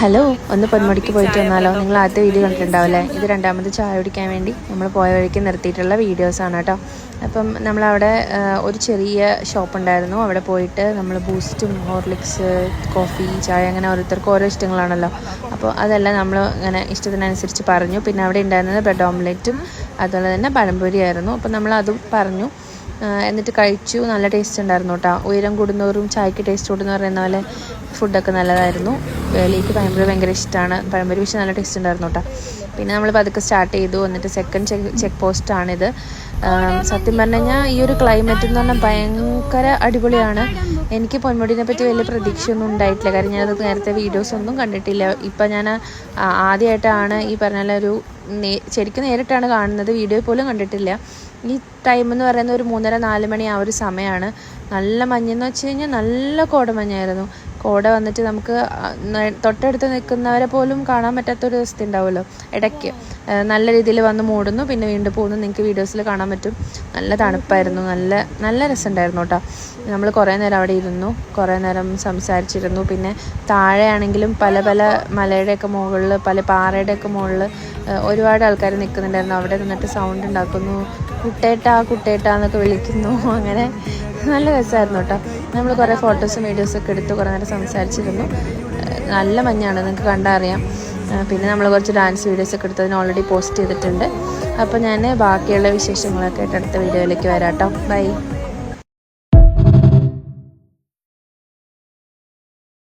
Hello, ഒന്ന് പൊന്മുടിക്ക് പോയിട്ട് വന്നാലോ? നിങ്ങൾ ആദ്യത്തെ വീഡിയോ കണ്ടിട്ടുണ്ടാവില്ലേ? ഇത് രണ്ടാമത് ചായ കുടിക്കാൻ വേണ്ടി നമ്മൾ പോയ വഴിക്ക് നിർത്തിയിട്ടുള്ള വീഡിയോസാണ് കേട്ടോ. അപ്പം നമ്മളവിടെ ഒരു ചെറിയ ഷോപ്പ് ഉണ്ടായിരുന്നു. അവിടെ പോയിട്ട് നമ്മൾ ബൂസ്റ്റും ഹോർലിക്സ് കോഫി ചായ അങ്ങനെ ഓരോരുത്തർക്കും ഓരോ ഇഷ്ടങ്ങളാണല്ലോ. അപ്പോൾ അതെല്ലാം നമ്മൾ ഇങ്ങനെ ഇഷ്ടത്തിനനുസരിച്ച് പറഞ്ഞു. പിന്നെ അവിടെ ഉണ്ടായിരുന്നത് ബ്രെഡ് ഓംലെറ്റും അതുപോലെ തന്നെ പഴംപൊരി ആയിരുന്നു. അപ്പോൾ നമ്മൾ അതും പറഞ്ഞു. എന്നിട്ട് കഴിച്ചു. നല്ല ടേസ്റ്റ് ഉണ്ടായിരുന്നു കേട്ടോ. ഉയരം കൂടുന്നവരും ചായക്ക് ടേസ്റ്റ് കൂടുന്ന പറയുന്ന പോലെ ഫുഡൊക്കെ നല്ലതായിരുന്നു. വേലിക്ക് പഴംപൊരി ഭയങ്കര ഇഷ്ടമാണ്. പഴംപൊരി പക്ഷേ നല്ല ടേസ്റ്റ് ഉണ്ടായിരുന്നു കേട്ടോ. പിന്നെ നമ്മൾ പതുക്കെ സ്റ്റാർട്ട് ചെയ്തു. എന്നിട്ട് സെക്കൻഡ് ചെക്ക് പോസ്റ്റാണിത്. സത്യം പറഞ്ഞു കഴിഞ്ഞാൽ ഈ ഒരു ക്ലൈമറ്റ് എന്ന് പറഞ്ഞാൽ ഭയങ്കര അടിപൊളിയാണ്. എനിക്ക് പൊന്മുടിനെ പറ്റി വലിയ പ്രതീക്ഷയൊന്നും ഉണ്ടായിട്ടില്ല. കാരണം ഞാനത് നേരത്തെ വീഡിയോസൊന്നും കണ്ടിട്ടില്ല. ഇപ്പം ഞാൻ ആദ്യമായിട്ടാണ് ഈ പറഞ്ഞ ഒരു ശരിക്കും നേരിട്ടാണ് കാണുന്നത്. വീഡിയോ പോലും കണ്ടിട്ടില്ല. ഈ ടൈം എന്ന് പറയുന്നത് ഒരു 3:30-4 മണി ആ ഒരു സമയമാണ്. നല്ല മഞ്ഞെന്ന് വെച്ച് കഴിഞ്ഞാൽ നല്ല കോടമഞ്ഞായിരുന്നു. കോട വന്നിട്ട് നമുക്ക് തൊട്ടടുത്ത് നിൽക്കുന്നവരെ പോലും കാണാൻ പറ്റാത്തൊരു അവസ്ഥ ഉണ്ടാവുമല്ലോ. ഇടയ്ക്ക് നല്ല രീതിയിൽ വന്ന് മൂടുന്നു, പിന്നെ വീണ്ടും പോകുന്നു. നിങ്ങൾക്ക് വീഡിയോസിൽ കാണാൻ പറ്റും. നല്ല തണുപ്പായിരുന്നു. നല്ല രസമുണ്ടായിരുന്നു കേട്ടോ. നമ്മൾ കുറേ നേരം അവിടെ ഇരുന്നു, കുറേ നേരം സംസാരിച്ചിരുന്നു. പിന്നെ താഴെയാണെങ്കിലും പല മലയുടെയൊക്കെ മുകളിൽ, പല പാറയുടെയൊക്കെ മുകളിൽ ഒരുപാട് ആൾക്കാർ നിൽക്കുന്നുണ്ടായിരുന്നു. അവിടെ നിന്നിട്ട് സൗണ്ട് ഉണ്ടാക്കുന്നു, കുട്ടേട്ടാ എന്നൊക്കെ വിളിക്കുന്നു. അങ്ങനെ നല്ല രസമായിരുന്നു കേട്ടോ. നമ്മൾ കുറേ ഫോട്ടോസും വീഡിയോസൊക്കെ എടുത്ത് കുറേ നേരം സംസാരിച്ചിരുന്നു. നല്ല മഞ്ഞാണ്, നിങ്ങൾക്ക് കണ്ടാൽ അറിയാം. പിന്നെ നമ്മൾ കുറച്ച് ഡാൻസ് വീഡിയോസൊക്കെ എടുത്തതിന് ഓൾറെഡി പോസ്റ്റ് ചെയ്തിട്ടുണ്ട്. അപ്പോൾ ഞാൻ ബാക്കിയുള്ള വിശേഷങ്ങളൊക്കെ ആയിട്ട് അടുത്ത വീഡിയോയിലേക്ക് വരാം കേട്ടോ. ബൈ.